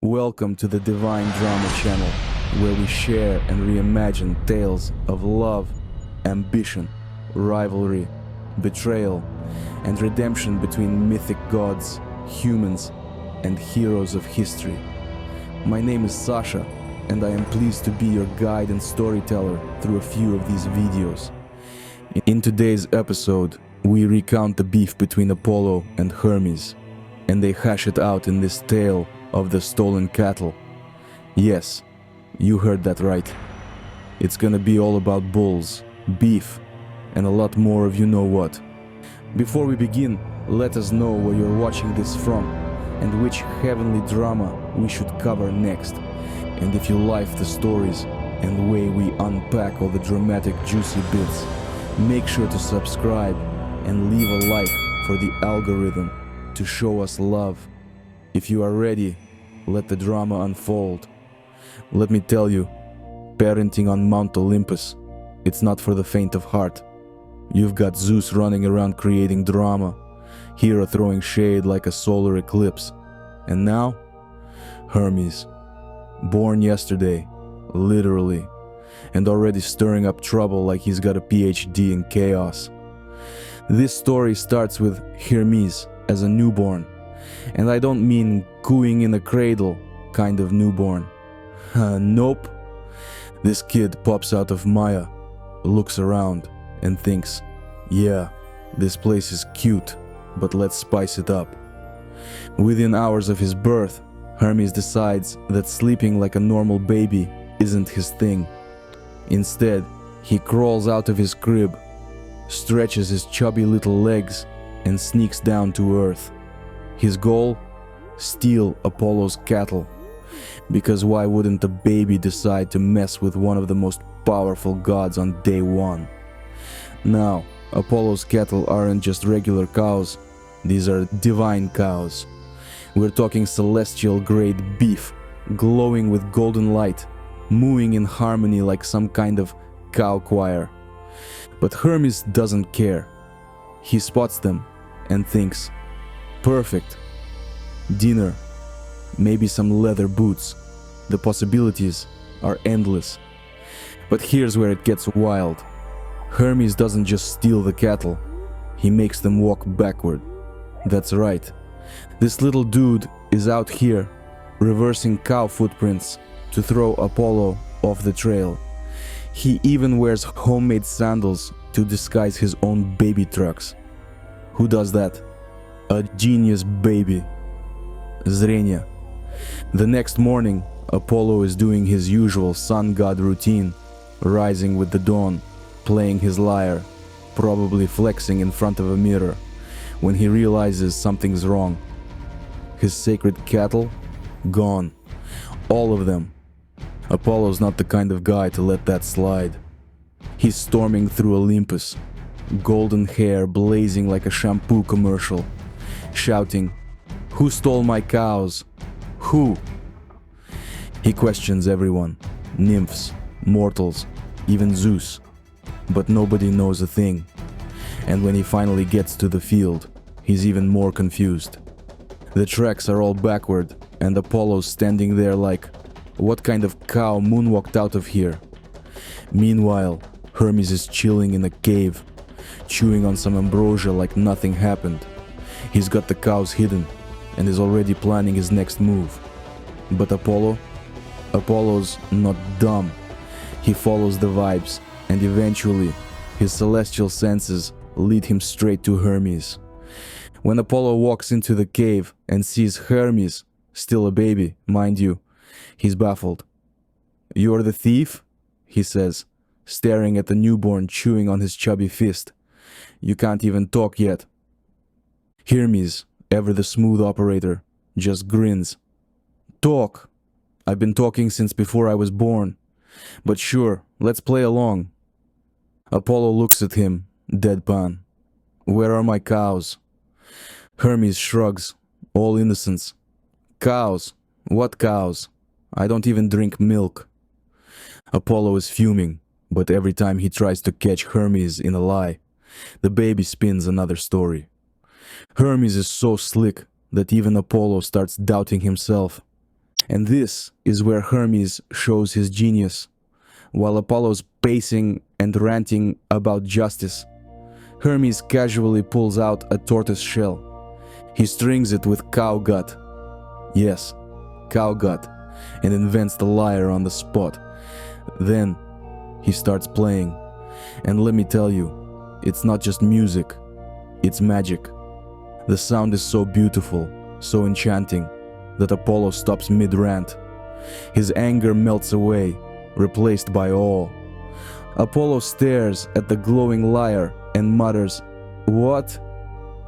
Welcome to the Divine Drama Channel, where we share and reimagine tales of love, ambition, rivalry, betrayal, and redemption between mythic gods, humans, and heroes of history. My name is Sasha, and I am pleased to be your guide and storyteller through a few of these videos. In today's episode, we recount the beef between Apollo and Hermes, and they hash it out in this tale of the stolen cattle. Yes, you heard that right. It's gonna be all about bulls, beef, and a lot more of you know what. Before we begin, let us know where you're watching this from and which heavenly drama we should cover next. And if you like the stories and the way we unpack all the dramatic juicy bits, make sure to subscribe and leave a like for the algorithm to show us love. If you are ready, let the drama unfold. Let me tell you, parenting on Mount Olympus, it's not for the faint of heart. You've got Zeus running around creating drama, Hera throwing shade like a solar eclipse, and now, Hermes, born yesterday, literally, and already stirring up trouble like he's got a PhD in chaos. This story starts with Hermes as a newborn. And I don't mean cooing in a cradle kind of newborn. Nope. This kid pops out of Maya, looks around, and thinks, yeah, this place is cute, but let's spice it up. Within hours of his birth, Hermes decides that sleeping like a normal baby isn't his thing. Instead, he crawls out of his crib, stretches his chubby little legs, and sneaks down to earth. His goal? Steal Apollo's cattle. Because why wouldn't a baby decide to mess with one of the most powerful gods on day one? Now, Apollo's cattle aren't just regular cows, these are divine cows. We're talking celestial grade beef, glowing with golden light, mooing in harmony like some kind of cow choir. But Hermes doesn't care. He spots them and thinks, perfect. Dinner. Maybe some leather boots. The possibilities are endless. But here's where it gets wild. Hermes doesn't just steal the cattle. He makes them walk backward. That's right. This little dude is out here, reversing cow footprints to throw Apollo off the trail. He even wears homemade sandals to disguise his own baby tracks. Who does that? A genius baby. Zrenia. The next morning, Apollo is doing his usual sun god routine, rising with the dawn, playing his lyre, probably flexing in front of a mirror, when he realizes something's wrong. His sacred cattle? Gone. All of them. Apollo's not the kind of guy to let that slide. He's storming through Olympus, golden hair blazing like a shampoo commercial, shouting, "Who stole my cows? Who?" He questions everyone, nymphs, mortals, even Zeus. But nobody knows a thing. And when he finally gets to the field, he's even more confused. The tracks are all backward, and Apollo's standing there like, what kind of cow moonwalked out of here? Meanwhile, Hermes is chilling in a cave, chewing on some ambrosia like nothing happened. He's got the cows hidden and is already planning his next move. But Apollo's not dumb. He follows the vibes, and eventually his celestial senses lead him straight to Hermes. When Apollo walks into the cave and sees Hermes, still a baby, mind you, he's baffled. "You're the thief?" he says, staring at the newborn chewing on his chubby fist. "You can't even talk yet." Hermes, ever the smooth operator, just grins. "Talk. I've been talking since before I was born. But sure, let's play along." Apollo looks at him, deadpan. "Where are my cows?" Hermes shrugs, all innocence. "Cows? What cows? I don't even drink milk." Apollo is fuming, but every time he tries to catch Hermes in a lie, the baby spins another story. Hermes is so slick that even Apollo starts doubting himself. And this is where Hermes shows his genius. While Apollo's pacing and ranting about justice, Hermes casually pulls out a tortoise shell. He strings it with cow gut. Yes, cow gut, and invents the lyre on the spot. Then he starts playing. And let me tell you, it's not just music, it's magic. The sound is so beautiful, so enchanting, that Apollo stops mid-rant. His anger melts away, replaced by awe. Apollo stares at the glowing lyre and mutters, "What?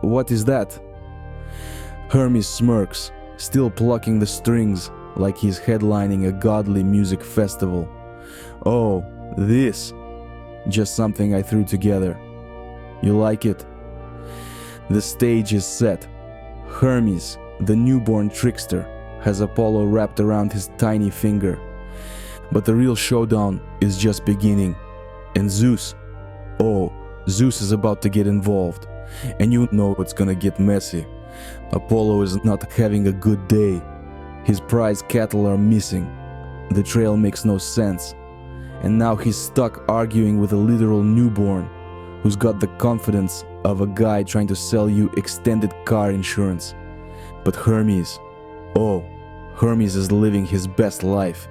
What is that?" Hermes smirks, still plucking the strings like he's headlining a godly music festival. "Oh, this? Just something I threw together. You like it?" The stage is set. Hermes, the newborn trickster, has Apollo wrapped around his tiny finger. But the real showdown is just beginning. And Zeus, oh, Zeus is about to get involved. And you know it's gonna get messy. Apollo is not having a good day. His prize cattle are missing. The trail makes no sense. And now he's stuck arguing with a literal newborn who's got the confidence of a guy trying to sell you extended car insurance. But Hermes, oh, Hermes is living his best life.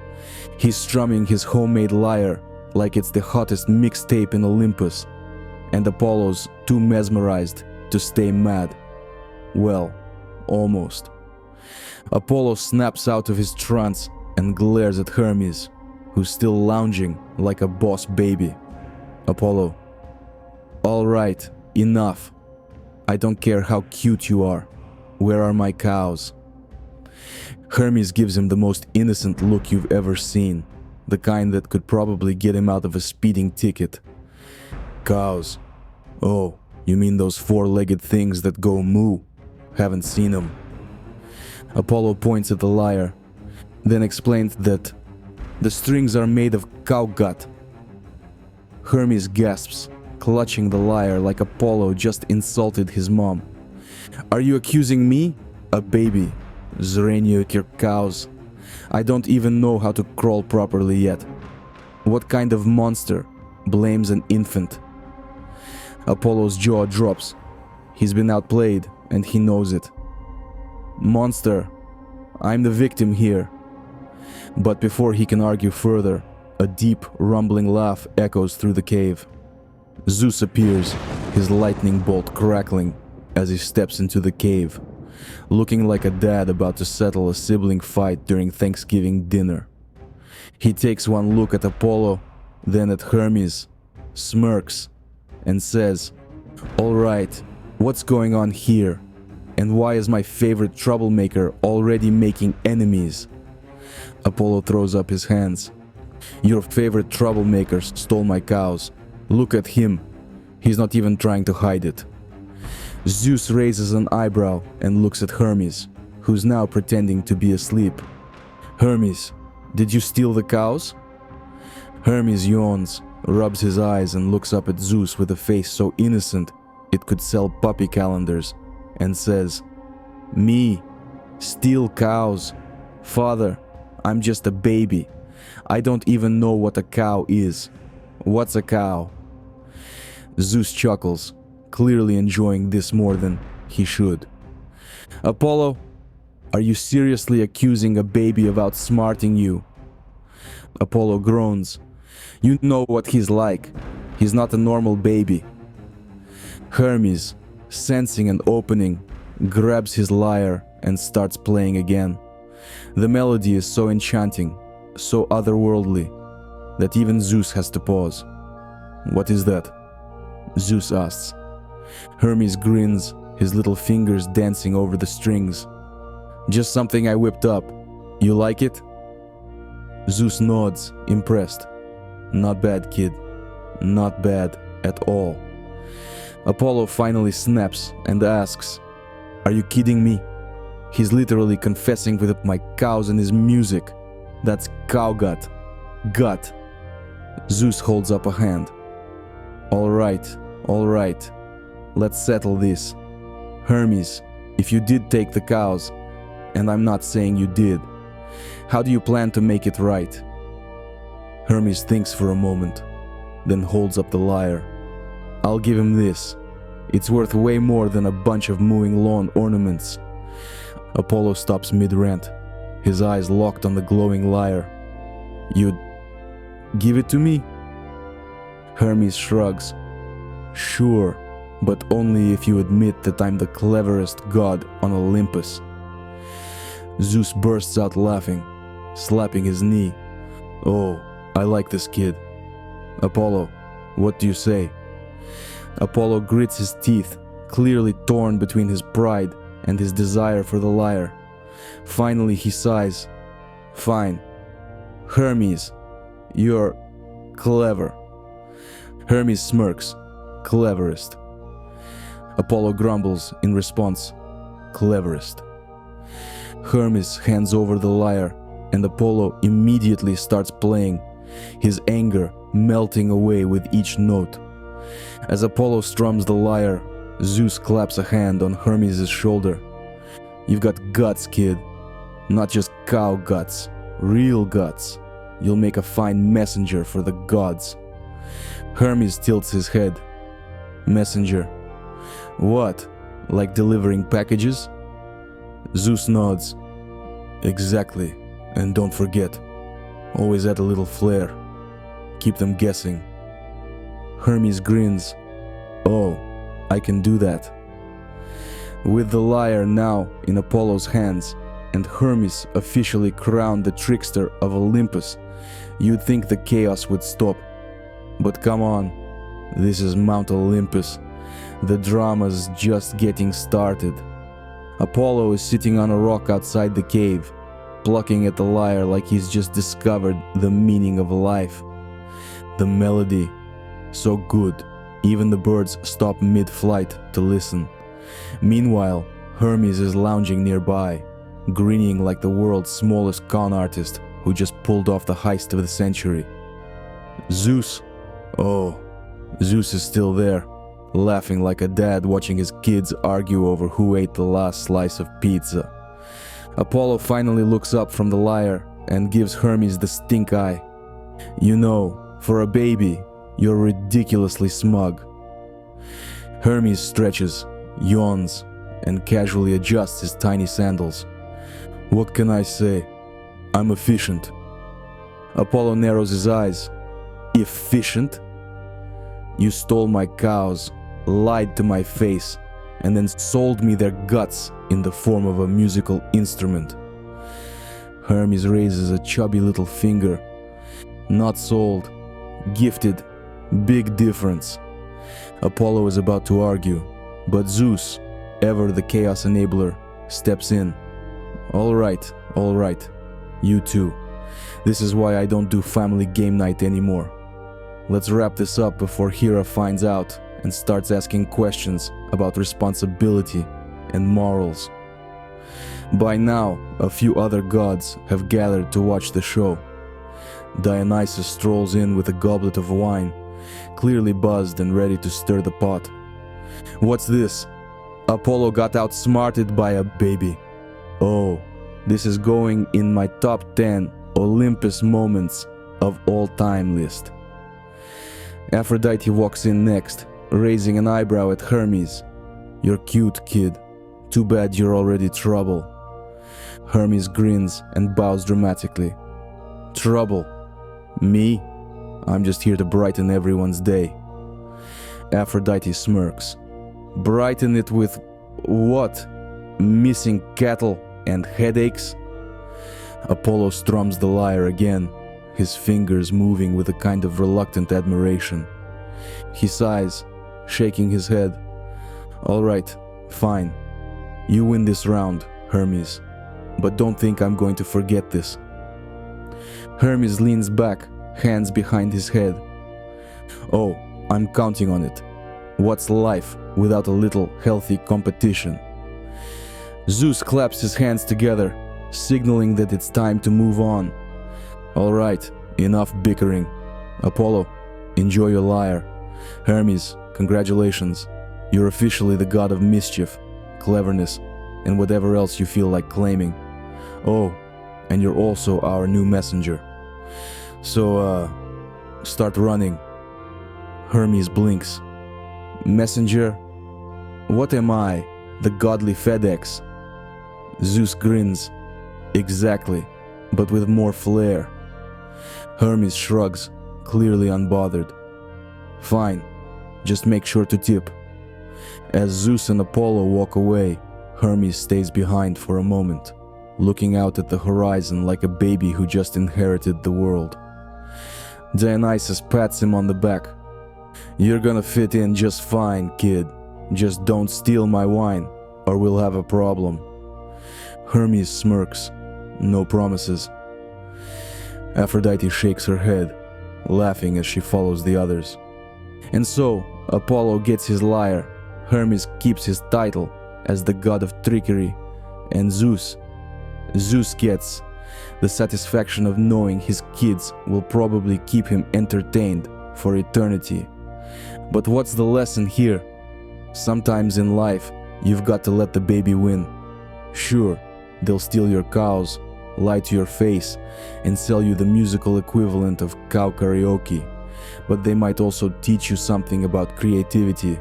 He's strumming his homemade lyre like it's the hottest mixtape in Olympus. And Apollo's too mesmerized to stay mad. Well, almost. Apollo snaps out of his trance and glares at Hermes, who's still lounging like a boss baby. Apollo, all right, enough. I don't care how cute you are. Where are my cows? Hermes gives him the most innocent look you've ever seen, the kind that could probably get him out of a speeding ticket. Cows? Oh, you mean those four-legged things that go moo? Haven't seen them. Apollo points at the lyre, then explains that the strings are made of cow gut. Hermes gasps, clutching the lyre like Apollo just insulted his mom. Are you accusing me? A baby? Zreniuk your cows. I don't even know how to crawl properly yet. What kind of monster blames an infant? Apollo's jaw drops. He's been outplayed and he knows it. Monster, I'm the victim here. But before he can argue further, a deep, rumbling laugh echoes through the cave. Zeus appears, his lightning bolt crackling as he steps into the cave, looking like a dad about to settle a sibling fight during Thanksgiving dinner. He takes one look at Apollo, then at Hermes, smirks, and says, "All right, what's going on here? And why is my favorite troublemaker already making enemies?" Apollo throws up his hands. "Your favorite troublemaker stole my cows. Look at him. He's not even trying to hide it." Zeus raises an eyebrow and looks at Hermes, who's now pretending to be asleep. "Hermes, did you steal the cows?" Hermes yawns, rubs his eyes and looks up at Zeus with a face so innocent it could sell puppy calendars, and says, "Me? Steal cows? Father, I'm just a baby. I don't even know what a cow is. What's a cow?" Zeus chuckles, clearly enjoying this more than he should. "Apollo, are you seriously accusing a baby of outsmarting you?" Apollo groans. "You know what he's like. He's not a normal baby." Hermes, sensing an opening, grabs his lyre and starts playing again. The melody is so enchanting, so otherworldly, that even Zeus has to pause. "What is that?" Zeus asks. Hermes grins, his little fingers dancing over the strings. "Just something I whipped up. You like it?" Zeus nods, impressed. "Not bad, kid. Not bad at all." Apollo finally snaps and asks, "Are you kidding me? He's literally confessing with my cows and his music. That's cow gut. Gut." Zeus holds up a hand. All right. Let's settle this. Hermes, if you did take the cows, and I'm not saying you did, How do you plan to make it right? Hermes thinks for a moment, then holds up the lyre. I'll give him this. It's worth way more than a bunch of mowing lawn ornaments. Apollo stops mid-rant, his eyes locked on the glowing lyre. You'd give it to me? Hermes shrugs. Sure, but only if you admit that I'm the cleverest god on Olympus. Zeus bursts out laughing, slapping his knee. Oh, I like this kid. Apollo, what do you say? Apollo grits his teeth, clearly torn between his pride and his desire for the lyre. Finally he sighs. Fine. Hermes, you're clever. Hermes smirks. Cleverest. Apollo grumbles in response. Cleverest. Hermes hands over the lyre, and Apollo immediately starts playing, his anger melting away with each note. As Apollo strums the lyre, Zeus claps a hand on Hermes' shoulder. You've got guts, kid. Not just cow guts, real guts. You'll make a fine messenger for the gods. Hermes tilts his head. Messenger. What? Like delivering packages? Zeus nods. Exactly. And don't forget, always add a little flair. Keep them guessing. Hermes grins. Oh, I can do that. With the lyre now in Apollo's hands, and Hermes officially crowned the trickster of Olympus, you'd think the chaos would stop. But come on, this is Mount Olympus. The drama's just getting started. Apollo is sitting on a rock outside the cave, plucking at the lyre like he's just discovered the meaning of life. The melody, so good, even the birds stop mid-flight to listen. Meanwhile, Hermes is lounging nearby, grinning like the world's smallest con artist who just pulled off the heist of the century. Zeus. Oh, Zeus is still there, laughing like a dad watching his kids argue over who ate the last slice of pizza. Apollo finally looks up from the lyre and gives Hermes the stink eye. You know, for a baby, you're ridiculously smug. Hermes stretches, yawns, and casually adjusts his tiny sandals. What can I say? I'm efficient. Apollo narrows his eyes. Efficient? You stole my cows, lied to my face, and then sold me their guts in the form of a musical instrument. Hermes raises a chubby little finger. Not sold, gifted, big difference. Apollo is about to argue, but Zeus, ever the chaos enabler, steps in. All right, you too. This is why I don't do family game night anymore. Let's wrap this up before Hera finds out and starts asking questions about responsibility and morals. By now, a few other gods have gathered to watch the show. Dionysus strolls in with a goblet of wine, clearly buzzed and ready to stir the pot. What's this? Apollo got outsmarted by a baby. Oh, this is going in my top 10 Olympus moments of all time list. Aphrodite walks in next, raising an eyebrow at Hermes. You're cute, kid. Too bad you're already trouble. Hermes grins and bows dramatically. Trouble? Me? I'm just here to brighten everyone's day. Aphrodite smirks. Brighten it with what? Missing cattle and headaches? Apollo strums the lyre again, his fingers moving with a kind of reluctant admiration. He sighs, shaking his head. All right, fine. You win this round, Hermes. But don't think I'm going to forget this. Hermes leans back, hands behind his head. Oh, I'm counting on it. What's life without a little healthy competition? Zeus claps his hands together, signaling that it's time to move on. All right, enough bickering. Apollo, enjoy your lyre. Hermes, congratulations. You're officially the god of mischief, cleverness, and whatever else you feel like claiming. Oh, and you're also our new messenger. So, start running. Hermes blinks. Messenger? What am I? The godly FedEx? Zeus grins. Exactly, but with more flair. Hermes shrugs, clearly unbothered. Fine, just make sure to tip. As Zeus and Apollo walk away, Hermes stays behind for a moment, looking out at the horizon like a baby who just inherited the world. Dionysus pats him on the back. You're gonna fit in just fine, kid. Just don't steal my wine, or we'll have a problem. Hermes smirks. No promises. Aphrodite shakes her head, laughing as she follows the others. And so, Apollo gets his lyre, Hermes keeps his title as the god of trickery, and Zeus gets the satisfaction of knowing his kids will probably keep him entertained for eternity. But what's the lesson here? Sometimes in life, you've got to let the baby win. Sure, they'll steal your cows, lie to your face, and sell you the musical equivalent of cow karaoke, but they might also teach you something about creativity,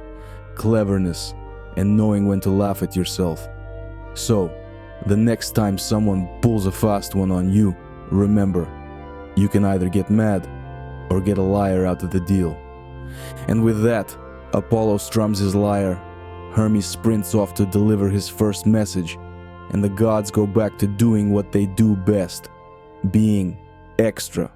cleverness, and knowing when to laugh at yourself. So, the next time someone pulls a fast one on you, remember, you can either get mad or get a liar out of the deal. And with that, Apollo strums his lyre, Hermes sprints off to deliver his first message, and the gods go back to doing what they do best, being extra.